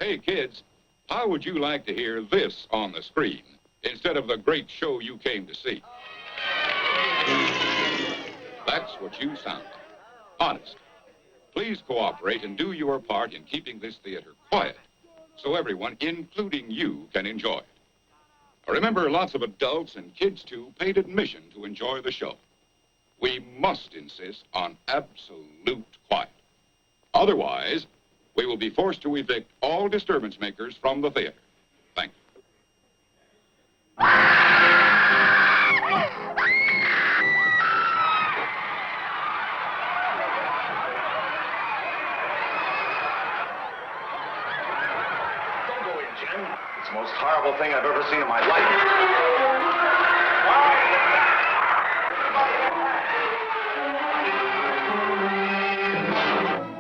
Hey, kids, how would you like to hear this on the screen instead of the great show you came to see? That's what you sound like. Honest. Please cooperate and do your part in keeping this theater quiet so everyone, including you, can enjoy it. Remember, lots of adults and kids, too, paid admission to enjoy the show. We must insist on absolute quiet. Otherwise, we will be forced to evict all disturbance makers from the theater. Thank you. Don't go in, Jim. It's the most horrible thing I've ever seen in my life.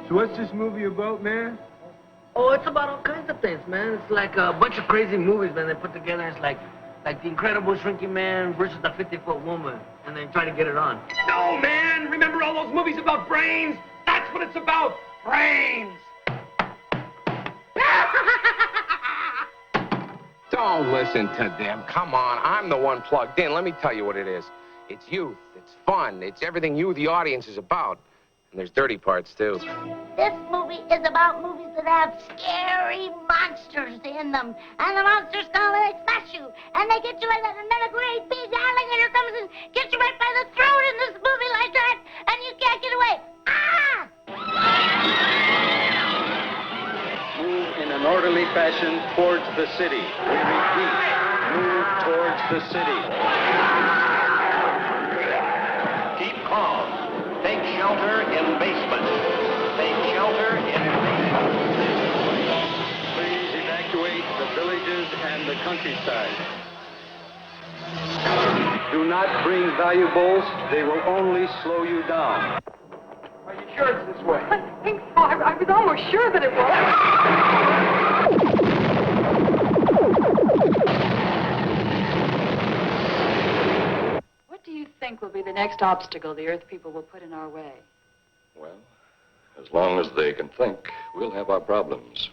So what's this movie about, man? Oh, it's about all kinds of things, man. It's like a bunch of crazy movies, man, they put together. It's like The Incredible Shrinking Man versus the 50-Foot Woman, and they try to get it on. No, man! Remember all those movies about brains? That's what it's about! Brains! Don't listen to them. Come on, I'm the one plugged in. Let me tell you what it is. It's youth, it's fun, it's everything you, the audience, is about. And there's dirty parts, too. This movie is about movies that have scary monsters in them. And the monsters come and they smash you. And they get you in and then a great big alligator comes and gets you right by the throat in this movie like that. And you can't get away. Ah! Move in an orderly fashion towards the city. We repeat, move towards the city. Keep calm. Take shelter in basement. Take shelter in basement. Please evacuate the villages and the countryside. Do not bring valuables. They will only slow you down. Are you sure it's this way? I think so. I was almost sure that it was. What do you think will be the next obstacle the Earth people will put in our way? Well, as long as they can think, we'll have our problems.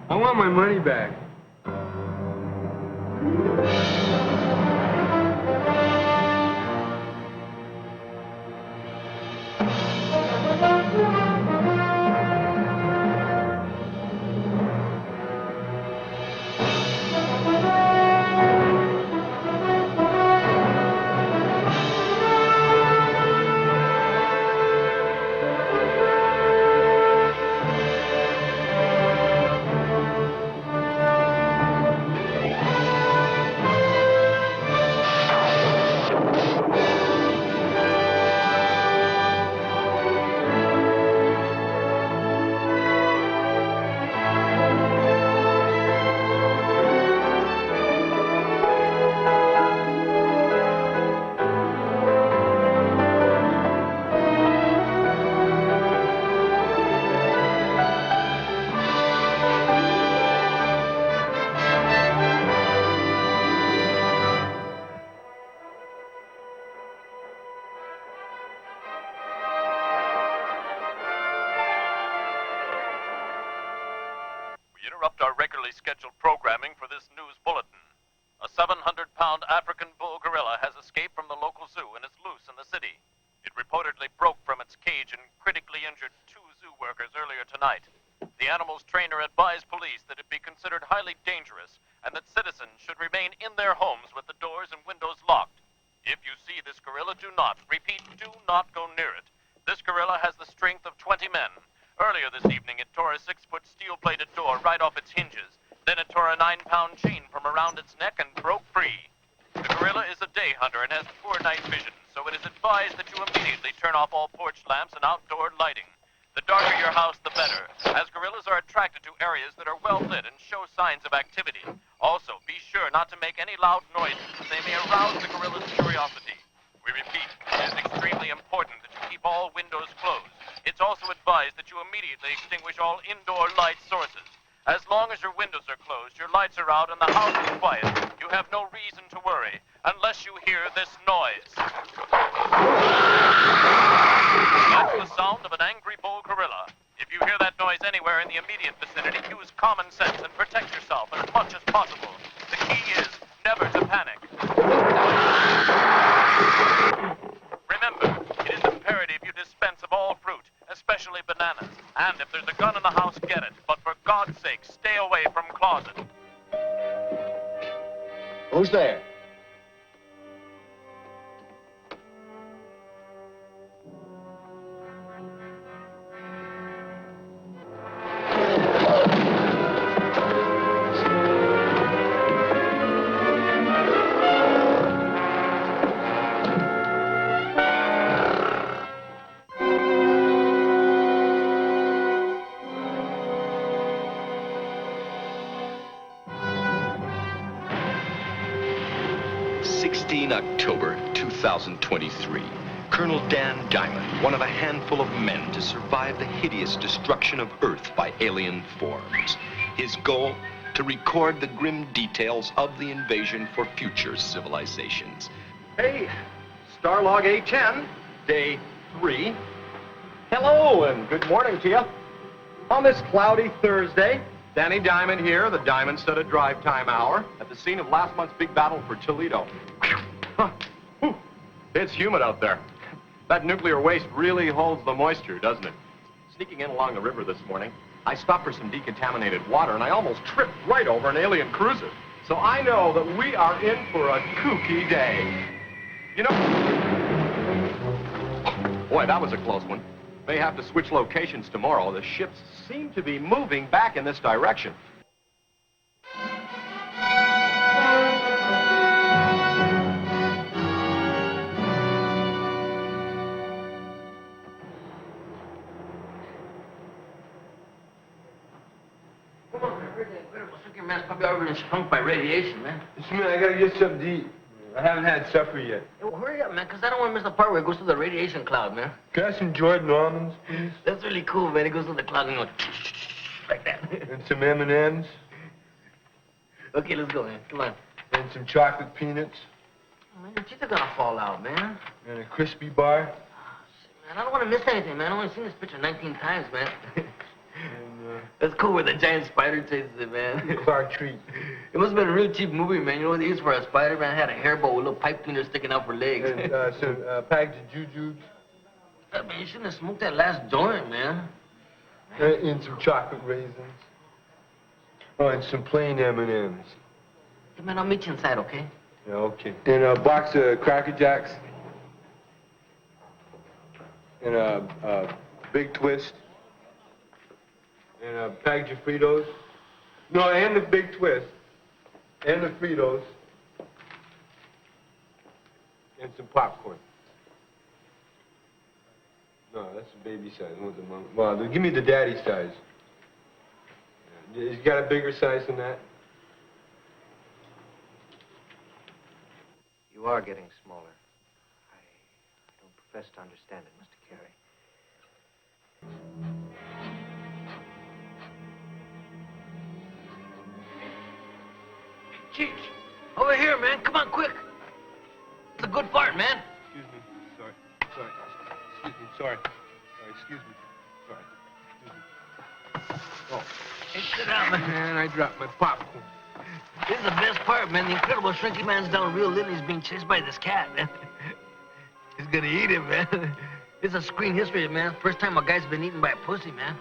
I want my money back. Interrupt our regularly scheduled programming for this news bulletin. A 700-pound African bull gorilla has escaped from the local zoo and is loose in the city. It reportedly broke from its cage and critically injured 2 zoo workers earlier tonight. The animal's trainer advised police that it be considered highly dangerous and that citizens should remain in their homes with the doors and windows locked. If you see this gorilla, do not, repeat, do not go near it. This gorilla has the strength of 20 men. Earlier this evening, it tore a 6-foot steel-plated door right off its hinges. Then it tore a 9-pound chain from around its neck and broke free. The gorilla is a day hunter and has poor night vision, so it is advised that you immediately turn off all porch lamps and outdoor lighting. The darker your house, the better, as gorillas are attracted to areas that are well lit and show signs of activity. Also, be sure not to make any loud noises, as they may arouse the gorilla's curiosity. We repeat, it is extremely important that you keep all windows closed. It's also advised that you immediately extinguish all indoor light sources. As long as your windows are closed, your lights are out, and the house is quiet, you have no reason to worry, unless you hear this noise. That's the sound of an angry bull gorilla. If you hear that noise anywhere in the immediate vicinity, use common sense and protect yourself as much as possible. The key is never to panic. Remember, it is imperative you dispense of all fruit, especially bananas. And if there's a gun in the house, get it. But for God's sake, stay away from closet. Who's there? October 2023. Colonel Dan Diamond, one of a handful of men to survive the hideous destruction of Earth by alien forms. His goal? To record the grim details of the invasion for future civilizations. Hey, Starlog A10, day 3. Hello and good morning to you. On this cloudy Thursday, Danny Diamond here, the Diamond Studded Drive Time Hour, at the scene of last month's big battle for Toledo. Huh. Whew. It's humid out there. That nuclear waste really holds the moisture, doesn't it? Sneaking in along the river this morning, I stopped for some decontaminated water, and I almost tripped right over an alien cruiser. So I know that we are in for a kooky day. You know... Boy, that was a close one. May have to switch locations tomorrow. The ships seem to be moving back in this direction. Man's probably already been shrunk by radiation, man. Listen, man, I gotta get something to eat. I haven't had supper yet. Hey, well, hurry up, man, because I don't want to miss the part where it goes through the radiation cloud, man. Can I have some Jordan almonds, please? That's really cool, man. It goes through the cloud and goes like that. And some M&Ms. Okay, let's go, man. Come on. And some chocolate peanuts. Oh, man, your teeth are gonna fall out, man. And a crispy bar. Oh, shit, man, I don't want to miss anything, man. I've only seen this picture 19 times, man. That's cool where the giant spider chases it, man. Clark treat. It must have been a real cheap movie, man. You know what they used for a spider? Man, had a hairball with little pipe cleaner sticking out for legs. And some package of jujubes. Man, you shouldn't have smoked that last joint, man. And some chocolate raisins. Oh, and some plain M&Ms. Hey, man, I'll meet you inside, okay? Yeah, okay. And a box of Cracker Jacks. And a Big Twist. And a package of Fritos. No, and the Big Twist. And the Fritos. And some popcorn. No, that's the baby size. Well, give me the daddy size. He's got a bigger size than that. You are getting smaller. I don't profess to understand it, Mr. Carey. Cheech, over here, man. Come on, quick. It's a good fart, man. Excuse me. Sorry. Excuse me. Sorry. Excuse me. Sorry. Excuse me. Oh. Hey, sit down, man. Man, I dropped my popcorn. This is the best part, man. The Incredible Shrinky Man's down real little. He's being chased by this cat, man. He's gonna eat him, man. This is a screen history, man. First time a guy's been eaten by a pussy, man.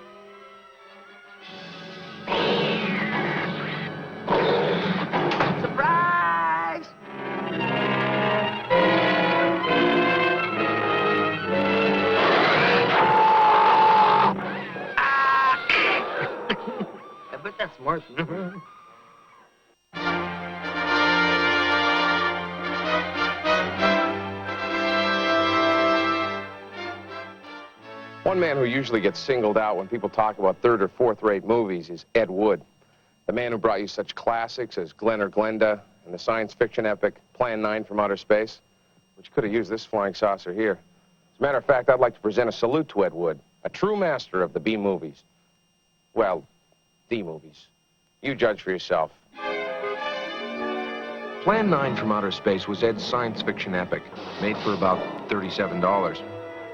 Surprise! I bet that's smart. One man who usually gets singled out when people talk about third or fourth-rate movies is Ed Wood, the man who brought you such classics as Glen or Glenda and the science fiction epic Plan 9 from Outer Space, which could have used this flying saucer here. As a matter of fact, I'd like to present a salute to Ed Wood, a true master of the B-movies. Well, D-movies. You judge for yourself. Plan 9 from Outer Space was Ed's science fiction epic, made for about $37.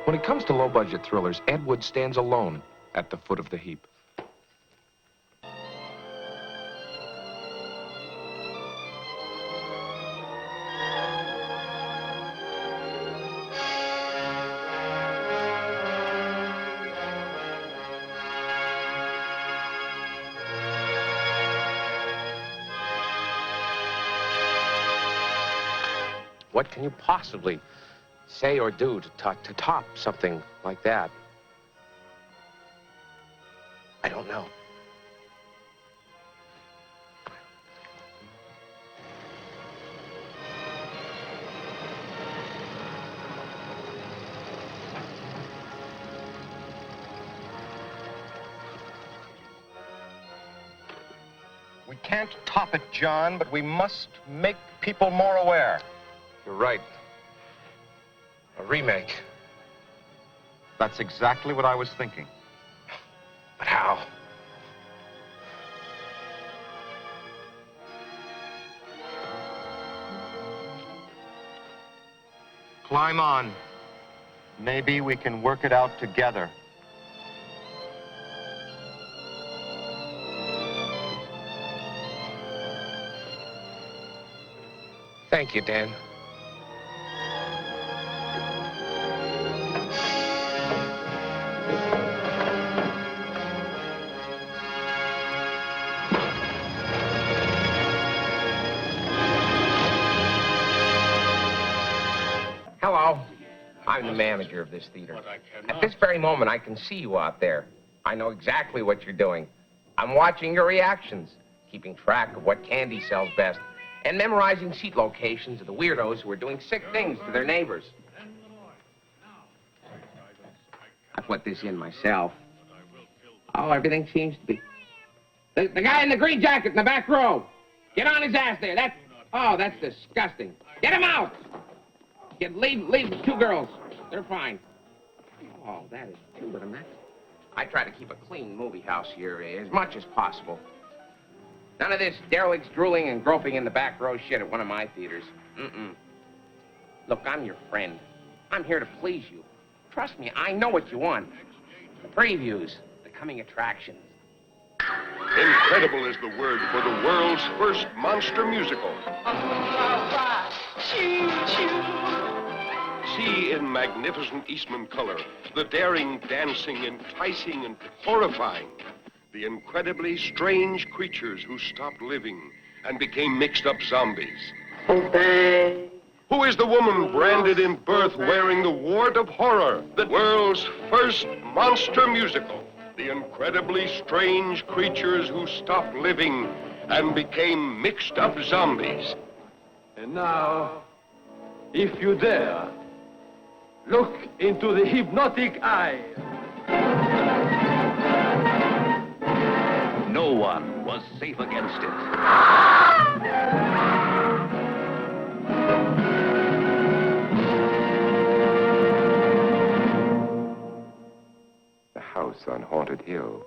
When it comes to low-budget thrillers, Ed Wood stands alone at the foot of the heap. What can you possibly say or do to top something like that? I don't know. We can't top it, John, but we must make people more aware. You're right. A remake. That's exactly what I was thinking. But how? Climb on. Maybe we can work it out together. Thank you, Dan. Hello. I'm the manager of this theater. At this very moment, I can see you out there. I know exactly what you're doing. I'm watching your reactions, keeping track of what candy sells best, and memorizing seat locations of the weirdos who are doing sick things to their neighbors. I put this in myself. Oh, everything seems to be... The guy in the green jacket in the back row. Get on his ass there. That's disgusting. Get him out. Leave the two girls. They're fine. Oh, that is too little, man. I try to keep a clean movie house here as much as possible. None of this derelicts drooling and groping in the back row shit at one of my theaters. Look, I'm your friend. I'm here to please you. Trust me, I know what you want. The previews, the coming attractions. Incredible is the word for the world's first monster musical. See in magnificent Eastman color the daring, dancing, enticing, and horrifying. The incredibly strange creatures who stopped living and became mixed-up zombies. Obey. Who is the woman branded in birth wearing the wart of horror? The world's first monster musical. The incredibly strange creatures who stopped living and became mixed-up zombies. And now, if you dare, look into the hypnotic eye. No one was safe against it. The house on Haunted Hill,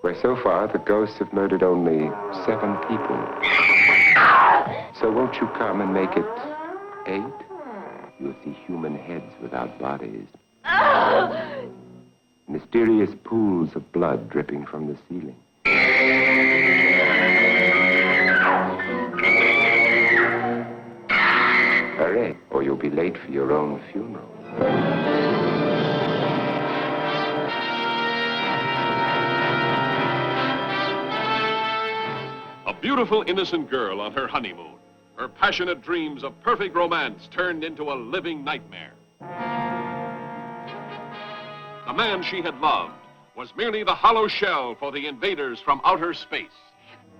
where so far the ghosts have murdered only 7 people. So won't you come and make it 8? You'll see human heads without bodies. Mysterious pools of blood dripping from the ceiling. Hurry, or you'll be late for your own funeral. A beautiful, innocent girl on her honeymoon. Her passionate dreams of perfect romance turned into a living nightmare. The man she had loved was merely the hollow shell for the invaders from outer space.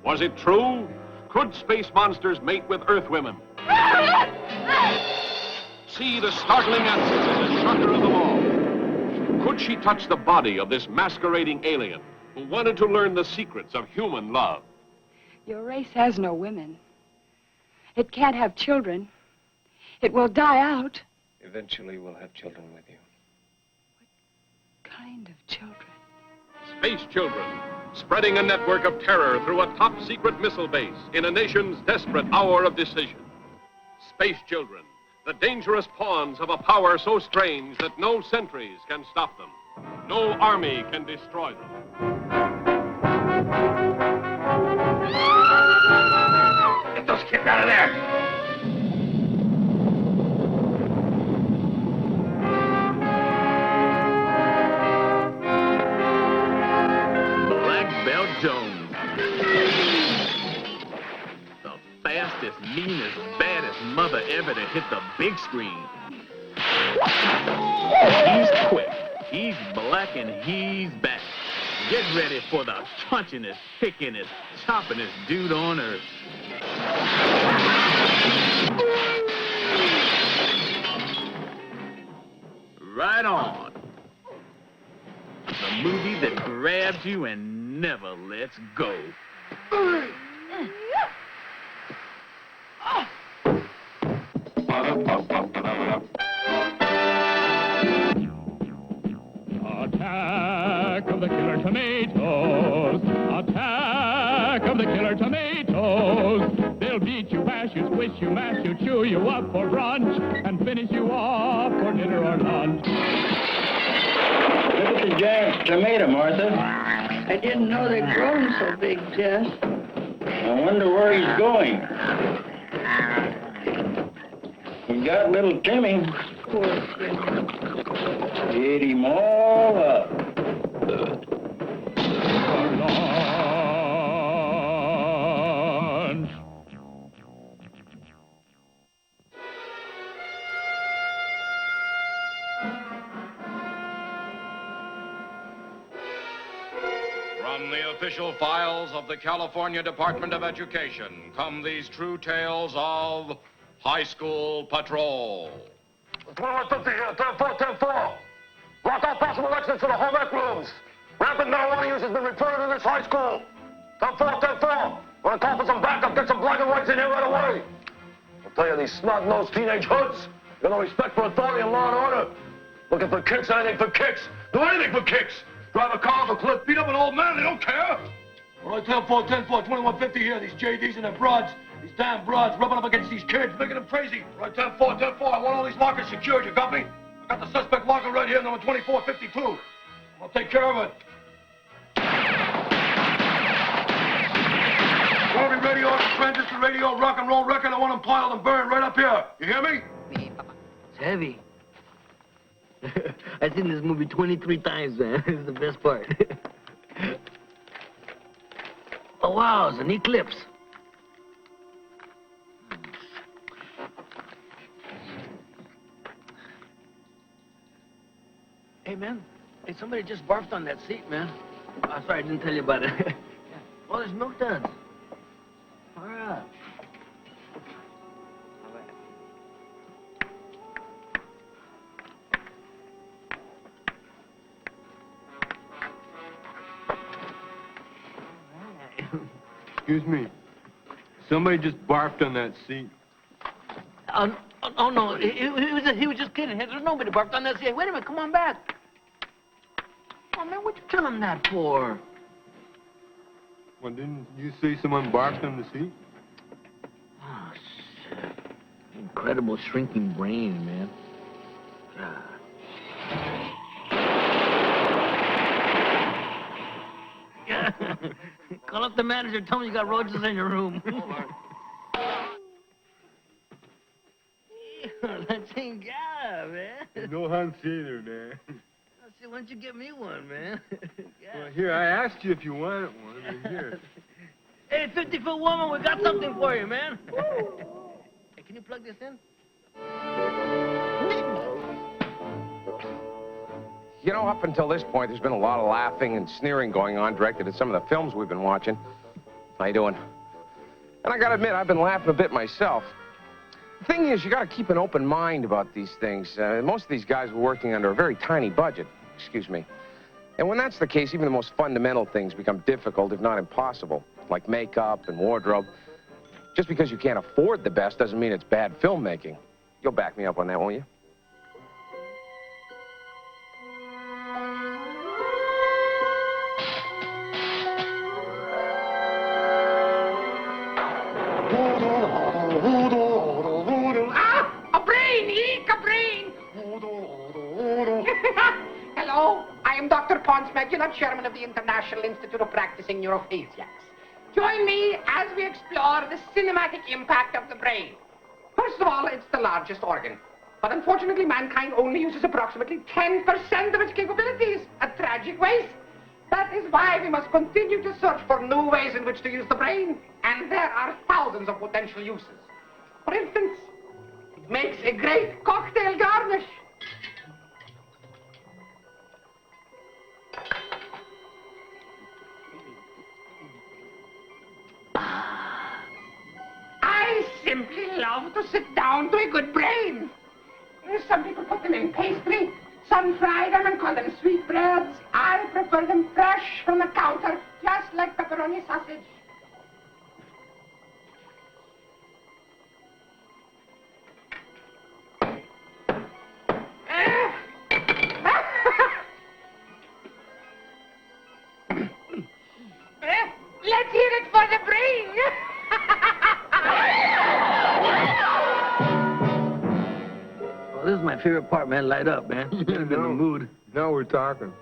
Was it true? Could space monsters mate with Earth women? See the startling answer in the shocker of them all. Could she touch the body of this masquerading alien who wanted to learn the secrets of human love? Your race has no women. It can't have children. It will die out. Eventually, we'll have children with you. What kind of children? Space children, spreading a network of terror through a top-secret missile base in a nation's desperate hour of decision. Space children, the dangerous pawns of a power so strange that no sentries can stop them. No army can destroy them. Get those kids out of there! Black Belt Jones. The fastest fastest, meanest, baddest mother ever to hit the big screen. He's quick, he's black, and he's back. Get ready for the punchingest, kickingest, choppingest dude on earth. Right on. The movie that grabs you and never lets go. Attack of the killer tomatoes! Attack of the killer tomatoes! They'll beat you, bash you, squish you, mash you, chew you up for brunch, and finish you off for dinner or lunch. Look at the giant tomato, Martha. I didn't know they'd grown so big, Jess. I wonder where he's going. He got little Timmy. Poor Timmy. Ate him all up. From the official files of the California Department of Education come these true tales of High School Patrol. 2150 here, 10-4. Block all possible exits to the home rec rooms. Rampant marijuana use has been reported in this high school. 10-4. Want to call for some backup, get some black and whites in here right away. I'll tell you, these snot-nosed teenage hoods got no respect for authority and law and order. Looking for kicks, anything for kicks. Do anything for kicks. Drive a car off a cliff, beat up an old man, they don't care. All right, 10-4, 2150 here. These JDs and their broads. These damn broads rubbing up against these kids, making them crazy. All right, 10-4. I want all these lockers secured. You got me? I got the suspect locker right here, number 2452. I'll take care of it. Every radio on the transistor radio rock and roll record, I want them piled and burned right up here. You hear me? It's heavy. I've seen this movie 23 times, man. This is the best part. Oh, wow, it's an eclipse. Hey, man. Hey, somebody just barfed on that seat, man. Oh, sorry, I didn't tell you about it. Oh, there's milk duds. All right. Excuse me. Somebody just barfed on that seat. Oh, no, he was just kidding. There's nobody barfed on that seat. Wait a minute, come on back. Oh, man, what'd you tell him that for? Well, didn't you say someone barfed on the seat? Oh, shit. Incredible shrinking brain, man. God. Call up the manager, tell me you got roaches in your room. That's ain't got, man. No Hans either, man. See, why don't you get me one, man? Well, here, I asked you if you wanted one, and here. Hey, 50-foot woman, we got something for you, man. Hey, can you plug this in? You know, up until this point, there's been a lot of laughing and sneering going on directed at some of the films we've been watching. How you doing? And I gotta admit, I've been laughing a bit myself. The thing is, you gotta keep an open mind about these things. Most of these guys were working under a very tiny budget. Excuse me. And when that's the case, even the most fundamental things become difficult, if not impossible, like makeup and wardrobe. Just because you can't afford the best doesn't mean it's bad filmmaking. You'll back me up on that, won't you? Hello, I am Dr. Ponce Medulla, chairman of the International Institute of Practicing Neurophasiacs. Join me as we explore the cinematic impact of the brain. First of all, it's the largest organ. But unfortunately, mankind only uses approximately 10% of its capabilities. A tragic waste. That is why we must continue to search for new ways in which to use the brain. And there are thousands of potential uses. For instance, it makes a great cocktail garnish. I simply love to sit down to a good brain. Some people put them in pastry, some fry them and call them sweetbreads. I prefer them fresh from the counter, just like pepperoni sausage. Let's hear it for the brain. Well, this is my favorite part, man. Light up, man. Get in the mood. Now we're talking.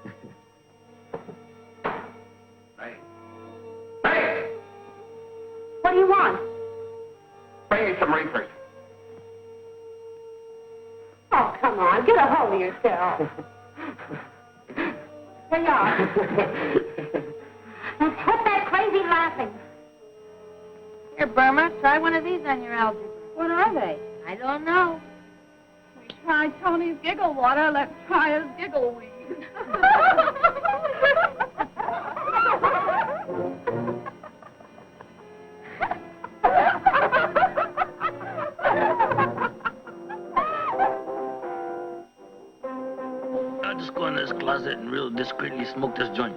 What do you want? Bring me some reefers. Oh, come on. Get a hold of yourself. Here you are. Now quit that crazy laughing. Here, Burma, try one of these on your algebra. What are they? I don't know. We tried Tony's giggle water. Let's try his giggle weed. I'll just go in this closet and real discreetly smoke this joint.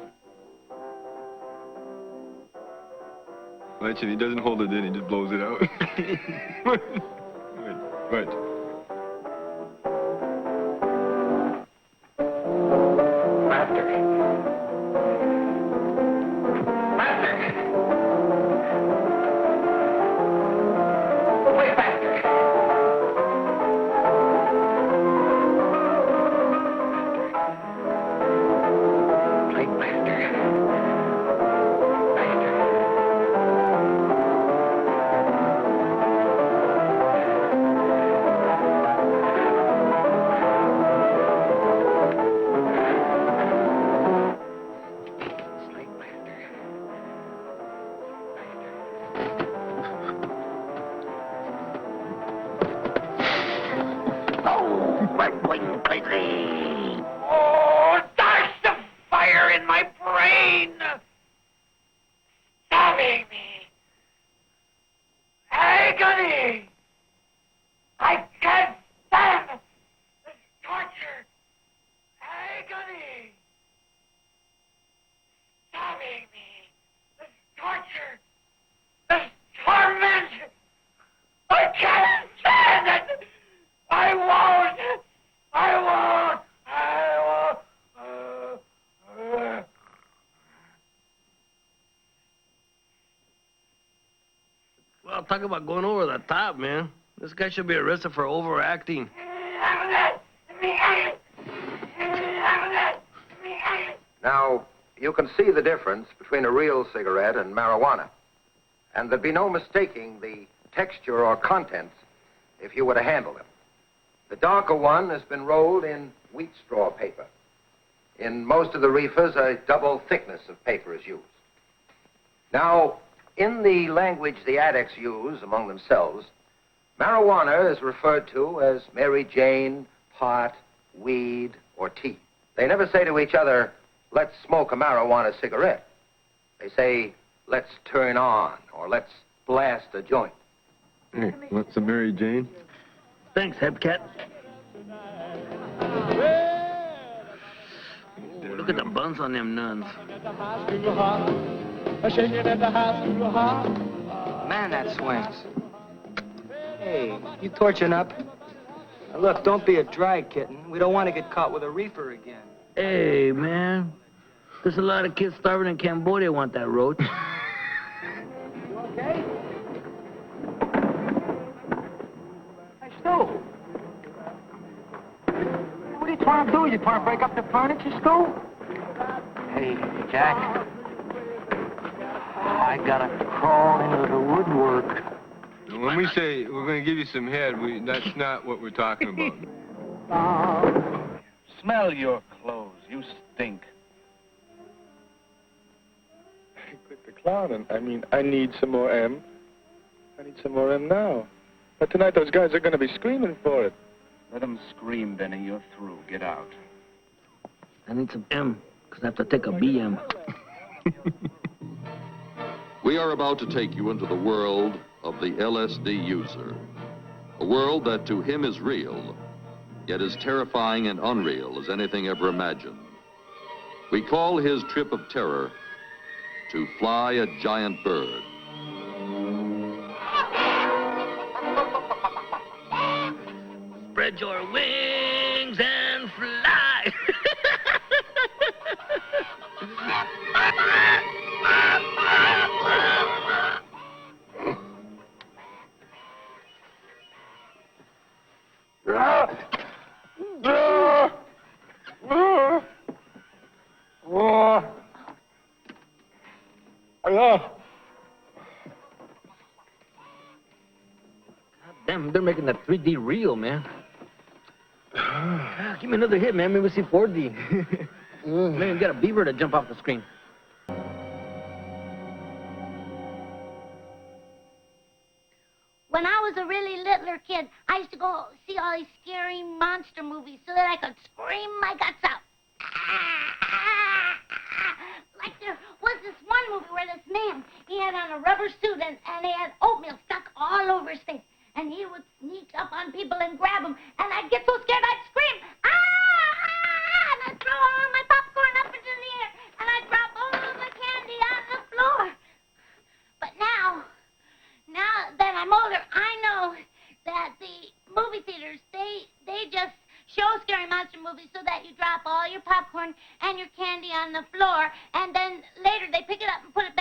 Watch it, he doesn't hold it in, he just blows it out. Right. Oh, there's the fire in my brain. Stabbing me. Agony. I can't stand this torture. Agony. Stabbing me. This torture. This torment. I can't stand it. I won't. I won't. Well, talk about going over the top, man. This guy should be arrested for overacting. Now, you can see the difference between a real cigarette and marijuana. And there'd be no mistaking the texture or contents if you were to handle them. The darker one has been rolled in wheat straw paper. In most of the reefers, a double thickness of paper is used. Now, in the language the addicts use among themselves, marijuana is referred to as Mary Jane, pot, weed, or tea. They never say to each other, let's smoke a marijuana cigarette. They say, let's turn on, or let's blast a joint. Hey, want some Mary Jane? Thanks, Hepcat. Ooh, look at the buns on them nuns. Man, that swings. Hey, you torching up? Now look, don't be a dry kitten. We don't want to get caught with a reefer again. Hey, man. There's a lot of kids starving in Cambodia want that roach. You okay? Hey, Stu. What are you trying to do? You trying to break up the furniture, Stu? Hey, Jack. I gotta crawl into the woodwork. When we say we're going to give you some head, that's not what we're talking about. Smell your clothes. You stink. clowning. I mean, I need some more M. I need some more M now. But tonight those guys are going to be screaming for it. Let them scream, Benny. You're through. Get out. I need some M, because I have to take a BM. We are about to take you into the world of the LSD user. A world that to him is real, yet as terrifying and unreal as anything ever imagined. We call his trip of terror to fly a giant bird. Spread your wings and fly. Damn, they're making that 3D real, man. Give me another hit, man. Maybe we'll see 4D. Maybe get a beaver to jump off the screen. When I was a really littler kid, I used to go see all these scary monster movies so that I could scream my guts out. Like there was this one movie where this man, he had on a rubber suit and he had oatmeal stuck all over his face. And he would sneak up on people and grab them. And I'd get so scared I'd scream, ah! And I'd throw all my popcorn up into the air. And I'd drop all of the candy on the floor. But now that I'm older, I know that the movie theaters, they just show scary monster movies so that you drop all your popcorn and your candy on the floor. And then later they pick it up and put it